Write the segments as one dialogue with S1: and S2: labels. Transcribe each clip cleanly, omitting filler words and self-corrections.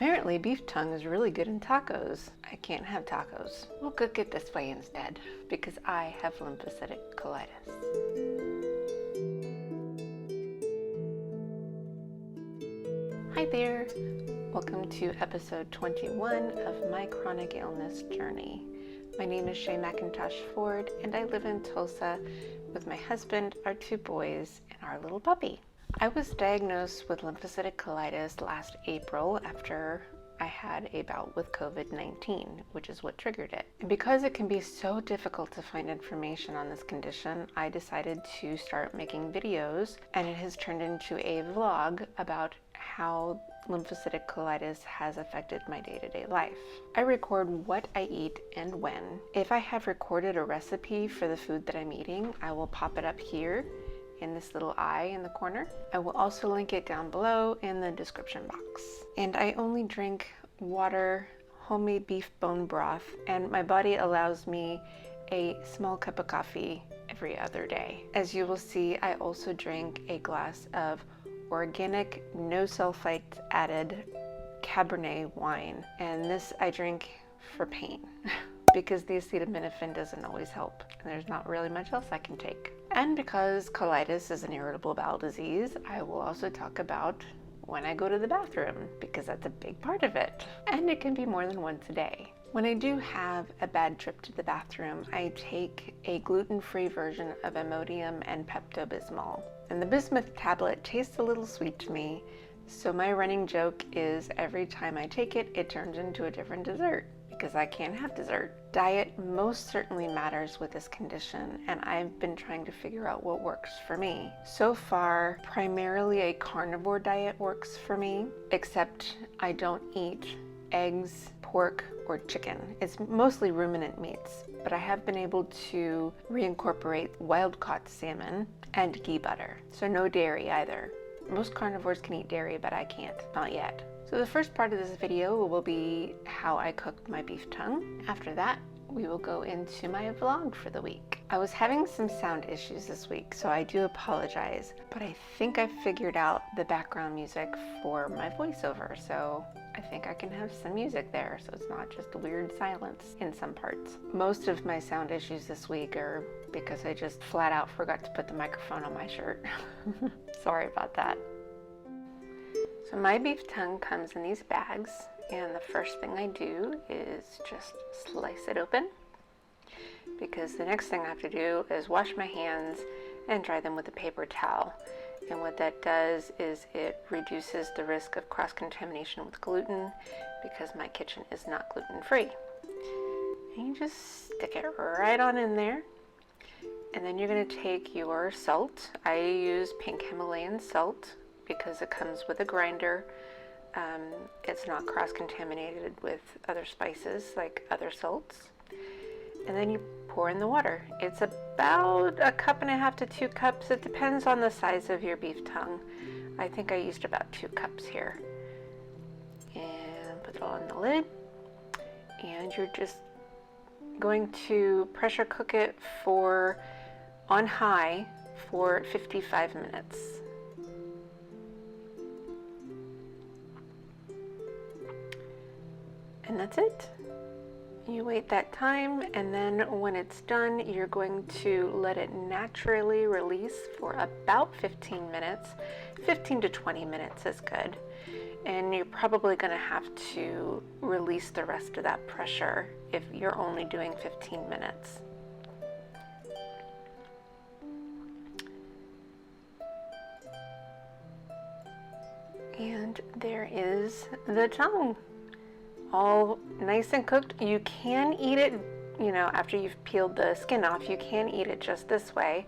S1: Apparently beef tongue is really good in tacos. I can't have tacos. We'll cook it this way instead because I have lymphocytic colitis. Hi there. Welcome to episode 21 of my chronic illness journey. My name is Shay McIntosh Ford and I live in Tulsa with my husband, our 2 boys, and our little puppy. I was diagnosed with lymphocytic colitis last April after I had a bout with COVID-19, which is what triggered it. And because it can be so difficult to find information on this condition, I decided to start making videos, and it has turned into a vlog about how lymphocytic colitis has affected my day-to-day life. I record what I eat and when. If I have recorded a recipe for the food that I'm eating, I will pop it up here in this little eye in the corner. I will also link it down below in the description box. And I only drink water, homemade beef bone broth, and my body allows me a small cup of coffee every other day. As you will see, I also drink a glass of organic, no sulfite added Cabernet wine, and this I drink for pain because the acetaminophen doesn't always help and there's not really much else I can take. And because colitis is an irritable bowel disease, I will also talk about when I go to the bathroom because that's a big part of it, and it can be more than once a day. When I do have a bad trip to the bathroom, I take a gluten-free version of Imodium and Pepto-Bismol. And the bismuth tablet tastes a little sweet to me, so my running joke is every time I take it, it turns into a different dessert because I can't have dessert. Diet most certainly matters with this condition, and I've been trying to figure out what works for me. So far, primarily a carnivore diet works for me, except I don't eat eggs, pork, or chicken. It's mostly ruminant meats, but I have been able to reincorporate wild-caught salmon and ghee butter. So no dairy either. Most carnivores can eat dairy, but I can't, not yet. So the first part of this video will be how I cook my beef tongue. After that, we will go into my vlog for the week. I was having some sound issues this week, so I do apologize, but I think I figured out the background music for my voiceover, so I think I can have some music there, so it's not just weird silence in some parts. Most of my sound issues this week are because I just flat out forgot to put the microphone on my shirt. Sorry about that. So my beef tongue comes in these bags, and the first thing I do is just slice it open, because the next thing I have to do is wash my hands and dry them with a paper towel. And what that does is it reduces the risk of cross-contamination with gluten because my kitchen is not gluten-free. And you just stick it right on in there. And then you're going to take your salt. I use pink Himalayan salt because it comes with a grinder. It's not cross-contaminated with other spices like other salts. And then you pour in the water. It's about 1.5 cups to 2 cups. It depends on the size of your beef tongue. I think I used about 2 cups here. And put it on the lid. And you're just going to pressure cook it on high for 55 minutes. And that's it. You wait that time, and then when it's done, you're going to let it naturally release for about 15 minutes. 15 to 20 minutes is good. And you're probably going to have to release the rest of that pressure if you're only doing 15 minutes. And there is the tongue. All nice and cooked. You can eat it, after you've peeled the skin off, you can eat it just this way,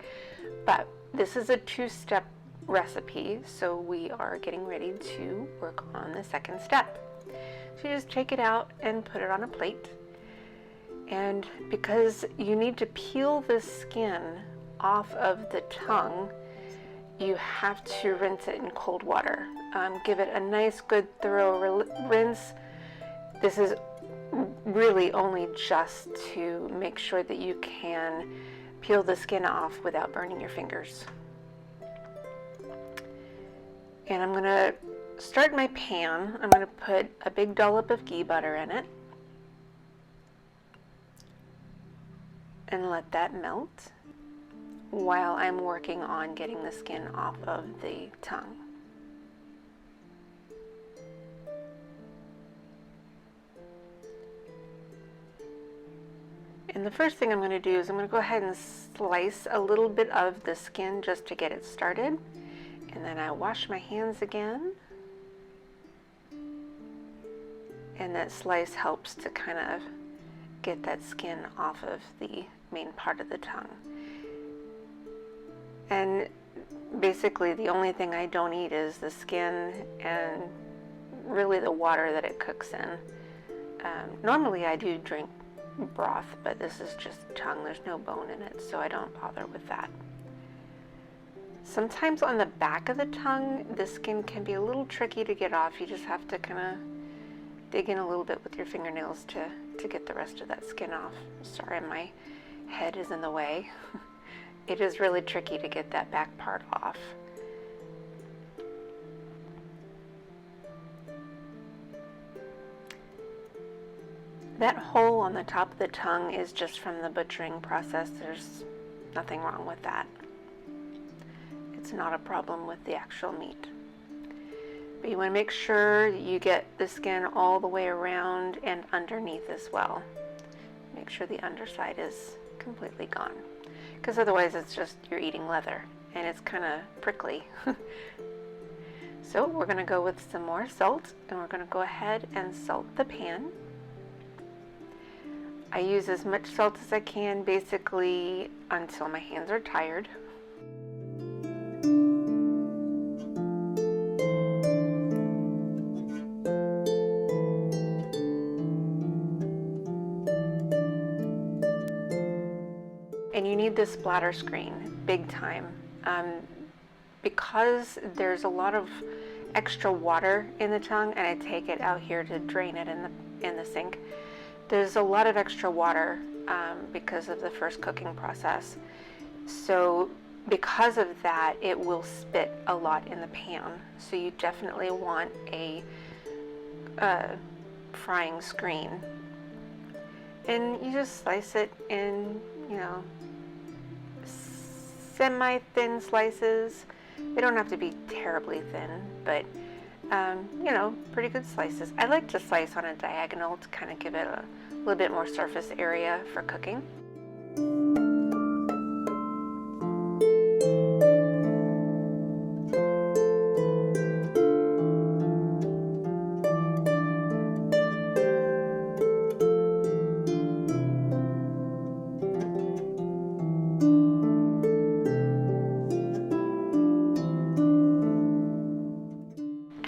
S1: but this is a 2-step recipe, so we are getting ready to work on the second step. So you just take it out and put it on a plate, and because you need to peel the skin off of the tongue, you have to rinse it in cold water. Give it a nice, good, thorough rinse. This is really only just to make sure that you can peel the skin off without burning your fingers. And I'm going to start my pan. I'm going to put a big dollop of ghee butter in it and let that melt while I'm working on getting the skin off of the tongue. And the first thing I'm going to do is I'm going to go ahead and slice a little bit of the skin just to get it started. And then I wash my hands again. And that slice helps to kind of get that skin off of the main part of the tongue. And basically the only thing I don't eat is the skin and really the water that it cooks in. Normally I do drink broth, but this is just tongue. There's no bone in it, so I don't bother with that. Sometimes on the back of the tongue, the skin can be a little tricky to get off. You just have to kind of dig in a little bit with your fingernails to get the rest of that skin off. Sorry, my head is in the way. It is really tricky to get that back part off. That hole on the top of the tongue is just from the butchering process. There's nothing wrong with that. It's not a problem with the actual meat. But you want to make sure you get the skin all the way around and underneath as well. Make sure the underside is completely gone, because otherwise it's just you're eating leather and it's kind of prickly. So we're going to go with some more salt, and we're going to go ahead and salt the pan. I use as much salt as I can, basically until my hands are tired. And you need this splatter screen, big time. Because there's a lot of extra water in the tongue, and I take it out here to drain it in the sink. There's a lot of extra water because of the first cooking process. So because of that, it will spit a lot in the pan. So you definitely want a frying screen. And you just slice it in, semi-thin slices. They don't have to be terribly thin, but pretty good slices. I like to slice on a diagonal to kind of give it a little bit more surface area for cooking.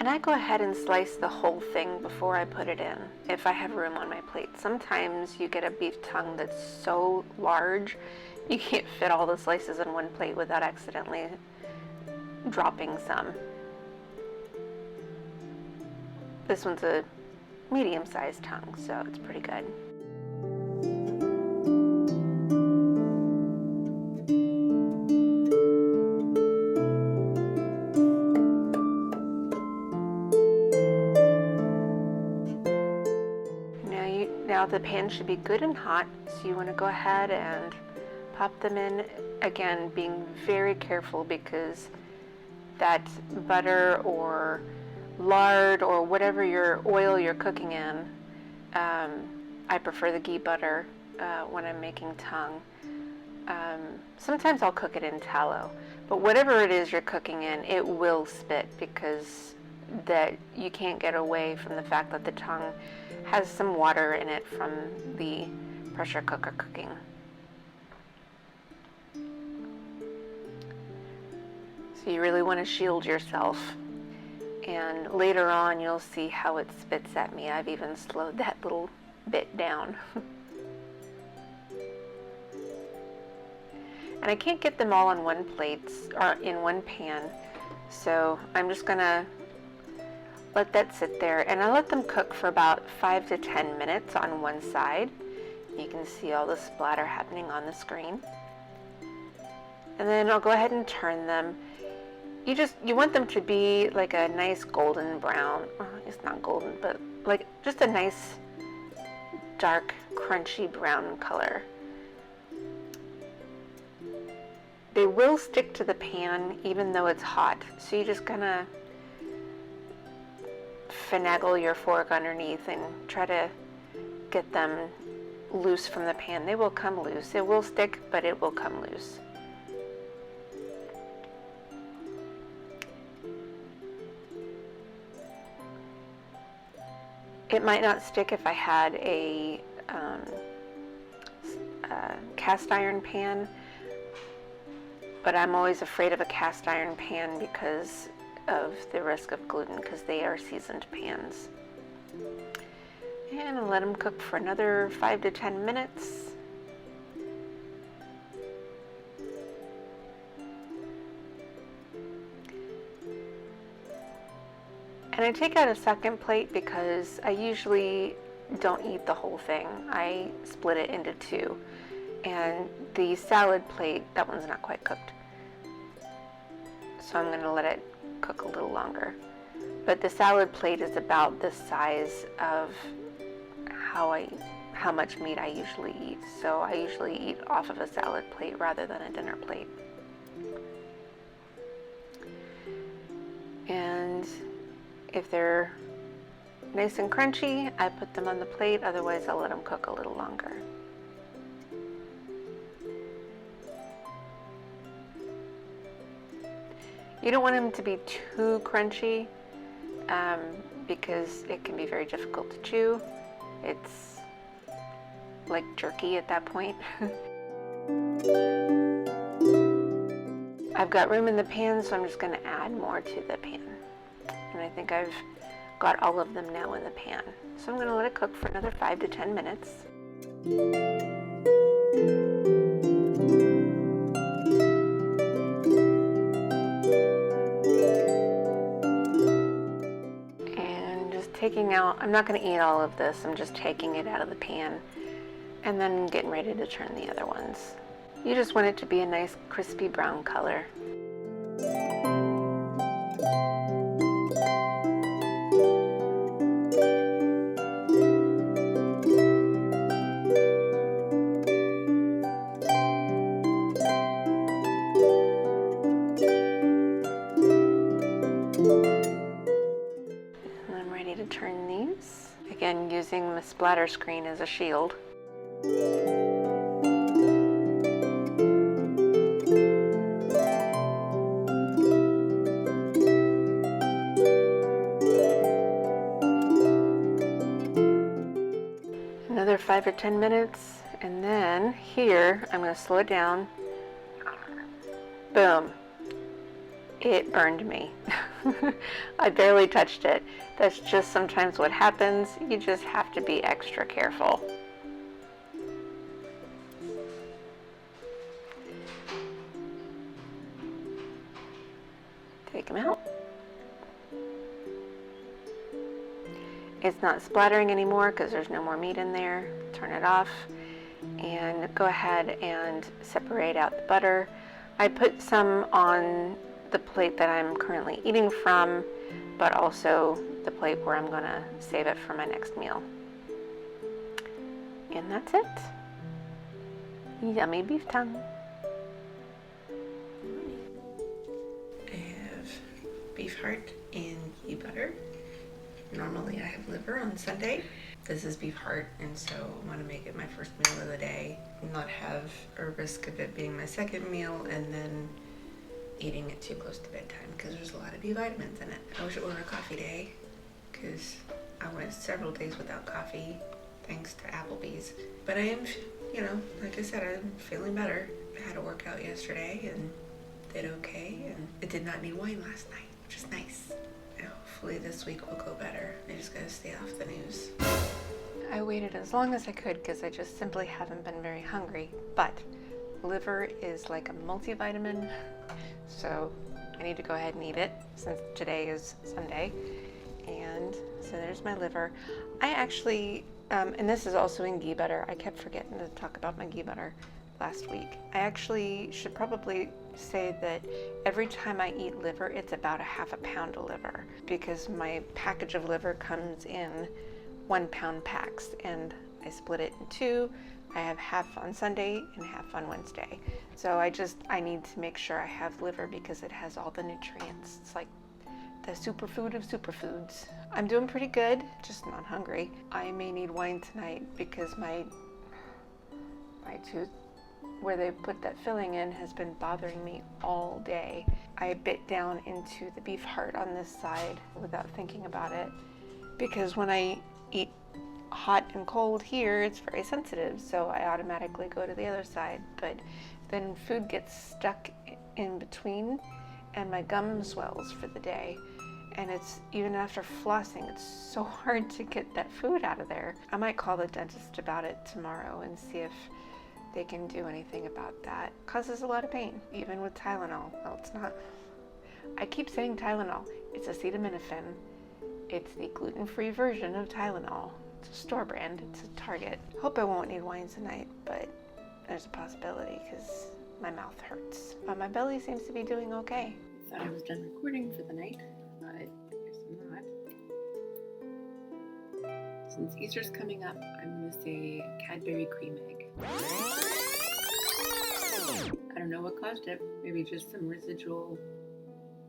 S1: And I go ahead and slice the whole thing before I put it in, if I have room on my plate. Sometimes you get a beef tongue that's so large, you can't fit all the slices in one plate without accidentally dropping some. This one's a medium-sized tongue, so it's pretty good. Now the pan should be good and hot, so you want to go ahead and pop them in. Again, being very careful, because that butter or lard or whatever your oil you're cooking in, I prefer the ghee butter when I'm making tongue. Sometimes I'll cook it in tallow, but whatever it is you're cooking in, it will spit, because that you can't get away from the fact that the tongue has some water in it from the pressure cooker cooking. So you really want to shield yourself. And later on you'll see how it spits at me. I've even slowed that little bit down. And I can't get them all on one plate or in one pan, so I'm just gonna let that sit there, and I let them cook for about 5 to 10 minutes on one side. You can see all the splatter happening on the screen. And then I'll go ahead and turn them. you want them to be like a nice golden brown. It's not golden, but like just a nice dark crunchy brown color. They will stick to the pan even though it's hot, so you just kind of finagle your fork underneath and try to get them loose from the pan. They will come loose. It will stick, but it will come loose. It might not stick if I had a cast iron pan, but I'm always afraid of a cast iron pan because of the risk of gluten, because they are seasoned pans. And I'll let them cook for another 5 to 10 minutes. And I take out a second plate because I usually don't eat the whole thing. I split it into two. And the salad plate, that one's not quite cooked, so I'm going to let it cook a little longer. But the salad plate is about the size of how much meat I usually eat. So I usually eat off of a salad plate rather than a dinner plate. And if they're nice and crunchy, I put them on the plate. Otherwise, I'll let them cook a little longer. You don't want them to be too crunchy because it can be very difficult to chew. It's like jerky at that point. I've got room in the pan, so I'm just going to add more to the pan. And I think I've got all of them now in the pan. So I'm going to let it cook for another 5 to 10 minutes. Taking out, I'm not going to eat all of this, I'm just taking it out of the pan and then getting ready to turn the other ones. You just want it to be a nice crispy brown color. To turn these, again using the splatter screen as a shield. Another 5 or 10 minutes, and then here I'm going to slow it down. Boom. It burned me. I barely touched it. That's just sometimes what happens. You just have to be extra careful. Take them out. It's not splattering anymore because there's no more meat in there. Turn it off and go ahead and separate out the butter. I put some on the plate that I'm currently eating from, but also the plate where I'm going to save it for my next meal. And that's it. Yummy beef tongue. I have beef heart in ghee butter. Normally I have liver on Sunday. This is beef heart, and so I want to make it my first meal of the day, not have a risk of it being my second meal and then eating it too close to bedtime because there's a lot of B vitamins in it. I wish it were a coffee day because I went several days without coffee thanks to Applebee's. But I am, like I said, I'm feeling better. I had a workout yesterday and did okay, and it did not need wine last night, which is nice. And hopefully this week will go better. I just gotta stay off the news. I waited as long as I could because I just simply haven't been very hungry, but liver is like a multivitamin, so I need to go ahead and eat it since today is Sunday. And so there's my liver. I actually, and this is also in ghee butter. I kept forgetting to talk about my ghee butter. last week. I actually should probably say that every time I eat liver, it's about a half a pound of liver, because my package of liver comes in 1 pound packs, and I split it in two. I have half on Sunday and half on Wednesday. So I need to make sure I have liver because it has all the nutrients. It's like the superfood of superfoods. I'm doing pretty good, just not hungry. I may need wine tonight because my tooth, where they put that filling in, has been bothering me all day. I bit down into the beef heart on this side without thinking about it, because when I eat hot and cold here, it's very sensitive, so I automatically go to the other side. But then food gets stuck in between and my gum swells for the day, and it's, even after flossing, it's so hard to get that food out of there. I might call the dentist about it tomorrow and see if they can do anything about that. It causes a lot of pain, even with Tylenol. Well, it's not. I keep saying Tylenol. It's acetaminophen. It's the gluten-free version of Tylenol. It's a store brand. It's a Target. Hope I won't need wine tonight, but there's a possibility because my mouth hurts. But my belly seems to be doing okay. I thought I was done recording for the night, but I guess I'm not. Since Easter's coming up, I'm going to say Cadbury cream egg. I don't know what caused it. Maybe just some residual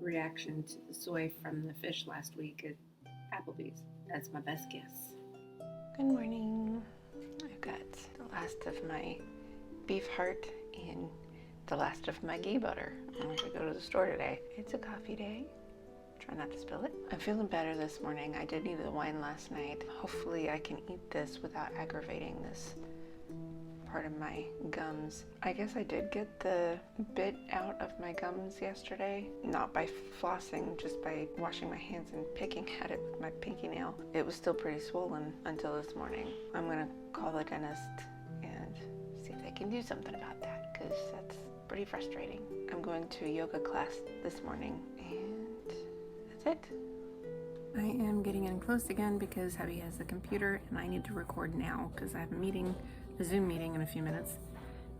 S1: reaction to the soy from the fish last week at Applebee's. That's my best guess. Good morning. I've got the last of my beef heart and the last of my ghee butter. I'm going to go to the store today. It's a coffee day. Try not to spill it. I'm feeling better this morning. I did need the wine last night. Hopefully I can eat this without aggravating this part of my gums. I guess I did get the bit out of my gums yesterday, not by flossing, just by washing my hands and picking at it with my pinky nail. It was still pretty swollen until this morning. I'm gonna call the dentist and see if they can do something about that, because that's pretty frustrating. I'm going to a yoga class this morning, and that's it. I am getting in close again because Heavy has the computer and I need to record now because I have a Zoom meeting in a few minutes.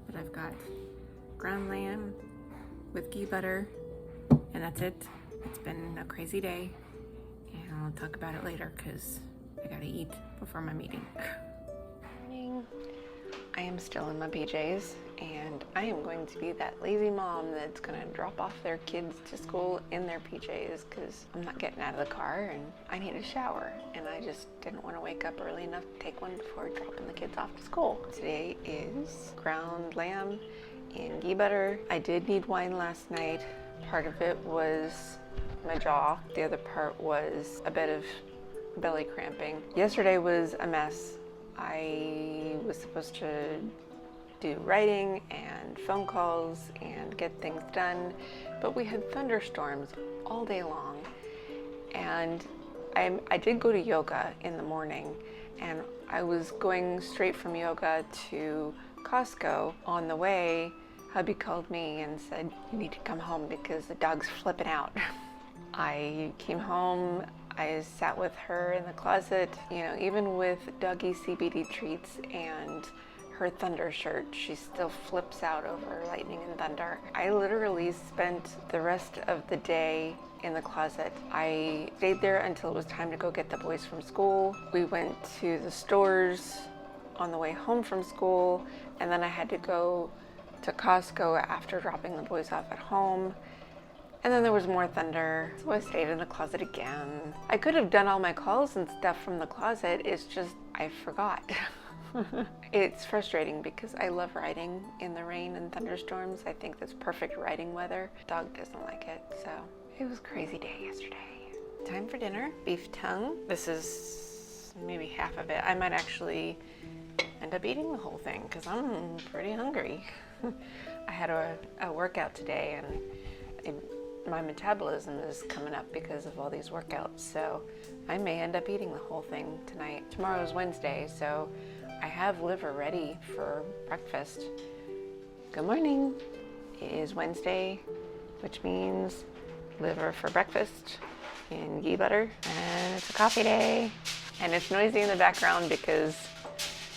S1: But I've got ground lamb with ghee butter, and that's it. It's been a crazy day, and I'll talk about it later because I gotta eat before my meeting. I am still in my PJs, and I am going to be that lazy mom that's gonna drop off their kids to school in their PJs because I'm not getting out of the car and I need a shower, and I just didn't want to wake up early enough to take one before dropping the kids off to school. Today is ground lamb in ghee butter. I did need wine last night. Part of it was my jaw. The other part was a bit of belly cramping. Yesterday was a mess. I was supposed to do writing and phone calls and get things done, but we had thunderstorms all day long. And I did go to yoga in the morning, and I was going straight from yoga to Costco. On the way, hubby called me and said, "You need to come home because the dog's flipping out." I came home. I sat with her in the closet. You know, even with doggy CBD treats and her thunder shirt, she still flips out over lightning and thunder. I literally spent the rest of the day in the closet. I stayed there until it was time to go get the boys from school. We went to the stores on the way home from school, and then I had to go to Costco after dropping the boys off at home. And then there was more thunder, so I stayed in the closet again. I could have done all my calls and stuff from the closet, it's just I forgot. It's frustrating because I love riding in the rain and thunderstorms. I think that's perfect riding weather. Dog doesn't like it, so it was a crazy day yesterday. Time for dinner. Beef tongue. This is maybe half of it. I might actually end up eating the whole thing because I'm pretty hungry. I had a workout today, and my metabolism is coming up because of all these workouts, so I may end up eating the whole thing tonight. Tomorrow's Wednesday, so I have liver ready for breakfast. Good morning. It is Wednesday, which means liver for breakfast in ghee butter, and it's a coffee day, and it's noisy in the background because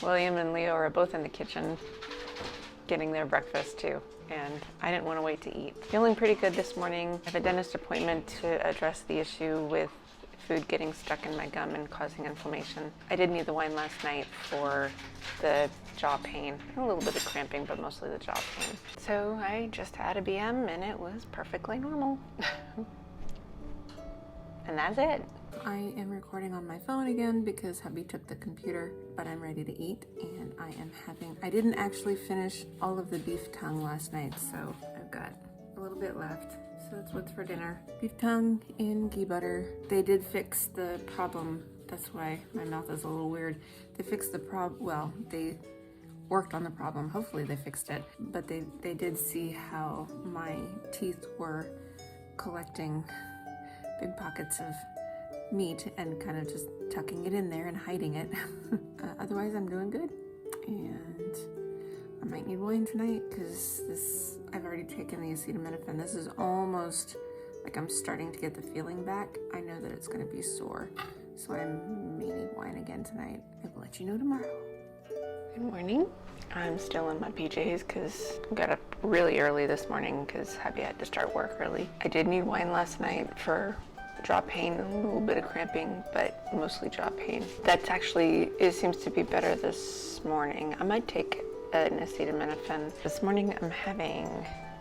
S1: William and Leo are both in the kitchen getting their breakfast too, and I didn't want to wait to eat. Feeling pretty good this morning. I have a dentist appointment to address the issue with food getting stuck in my gum and causing inflammation. I did need the wine last night for the jaw pain, a little bit of cramping, but mostly the jaw pain. So I just had a BM and it was perfectly normal. And that's it. I am recording on my phone again because hubby took the computer, but I'm ready to eat, and I didn't actually finish all of the beef tongue last night, so I've got a little bit left. So that's what's for dinner. Beef tongue in ghee butter. They did fix the problem. That's why my mouth is a little weird. They fixed the well, they worked on the problem. Hopefully they fixed it, but they did see how my teeth were collecting big pockets of meat and kind of just tucking it in there and hiding it. Otherwise, I'm doing good. And I might need wine tonight because I've already taken the acetaminophen. This is almost like I'm starting to get the feeling back. I know that it's going to be sore, so I may need wine again tonight. I will let you know tomorrow. Good morning. I'm still in my PJs because I got up really early this morning because hubby had to start work early. I did need wine last night for jaw pain and a little bit of cramping, but mostly jaw pain. It seems to be better this morning. I might take an acetaminophen. This morning I'm having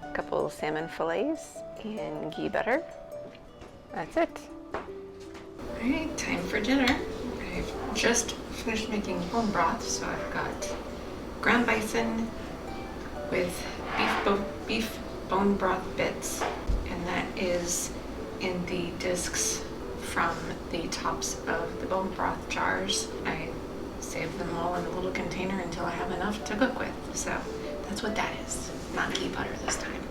S1: a couple of salmon fillets in ghee butter. That's it. All right, time for dinner. I've just finished making bone broth, so I've got ground bison with beef bone broth bits, and that is in the discs from the tops of the bone broth jars. I save them all in a little container until I have enough to cook with. So that's what that is, not ghee butter this time.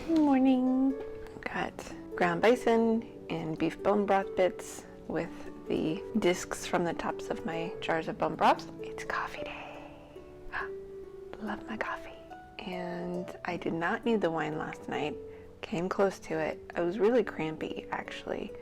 S1: Good morning. Got ground bison and beef bone broth bits with the discs from the tops of my jars of bone broth. It's coffee day. Love my coffee. And I did not need the wine last night. Came close to it. I was really crampy, actually.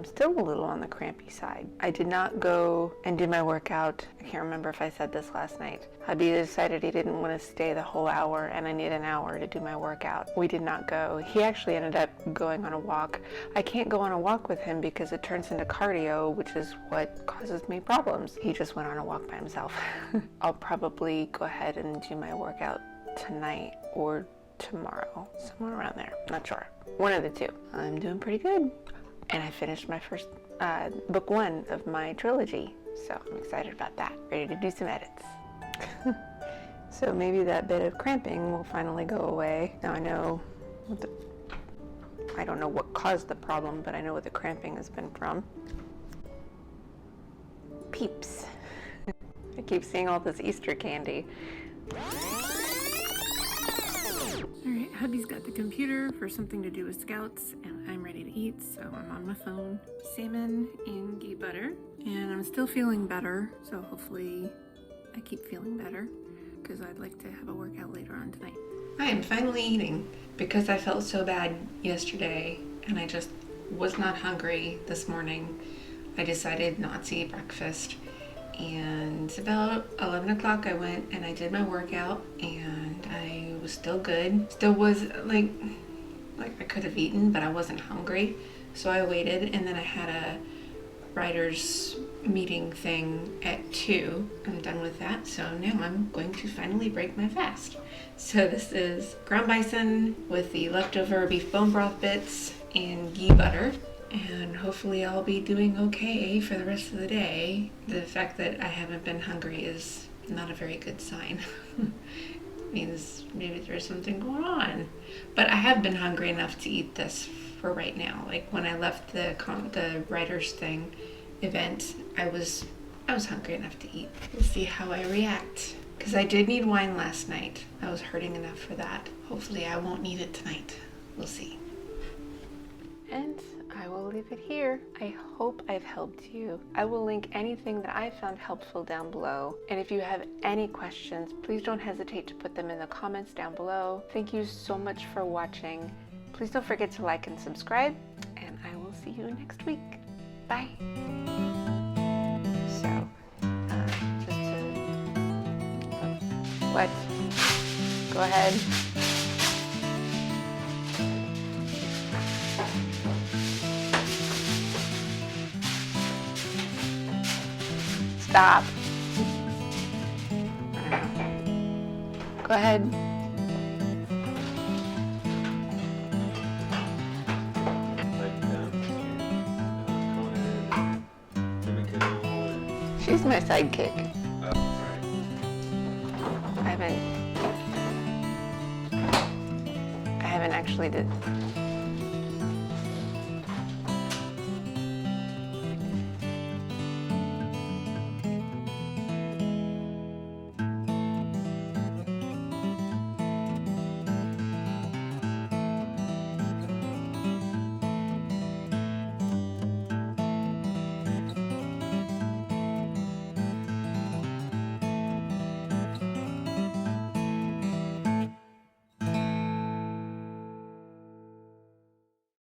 S1: Still a little on the crampy side. I did not go and do my workout. I can't remember if I said this last night. Hubby decided he didn't want to stay the whole hour, and I need an hour to do my workout. We did not go. He actually ended up going on a walk. I can't go on a walk with him because it turns into cardio, which is what causes me problems. He just went on a walk by himself. I'll probably go ahead and do my workout tonight or tomorrow, somewhere around there, not sure. One of the two. I'm doing pretty good. And I finished my first book 1 of my trilogy, so I'm excited about that. Ready to do some edits. So maybe that bit of cramping will finally go away. Now I know I don't know what caused the problem, but I know what the cramping has been from. Peeps. I keep seeing all this Easter candy. Alright, hubby's got the computer for something to do with scouts, and I'm ready to eat, so I'm on my phone. Salmon in ghee butter, and I'm still feeling better, so hopefully I keep feeling better, because I'd like to have a workout later on tonight. I am finally eating, because I felt so bad yesterday, and I just was not hungry this morning. I decided not to eat breakfast, and about 11 o'clock I went and I did my workout, and I was still good. Still was like I could have eaten, but I wasn't hungry. So I waited, and then I had a writer's meeting thing at 2. I'm done with that, so now I'm going to finally break my fast. So this is ground bison with the leftover beef bone broth bits in ghee butter. And hopefully I'll be doing okay for the rest of the day. The fact that I haven't been hungry is not a very good sign. Means maybe there's something going on. But I have been hungry enough to eat this for right now. Like when I left the writers thing event, I was hungry enough to eat. We'll see how I react. Because I did need wine last night. I was hurting enough for that. Hopefully I won't need it tonight. We'll see. And I will leave it here. I hope I've helped you. I will link anything that I found helpful down below. And if you have any questions, please don't hesitate to put them in the comments down below. Thank you so much for watching. Please don't forget to like and subscribe, and I will see you next week. Bye. So, just to, what? Go Go ahead. Stop. Go ahead. She's my sidekick. I haven't actually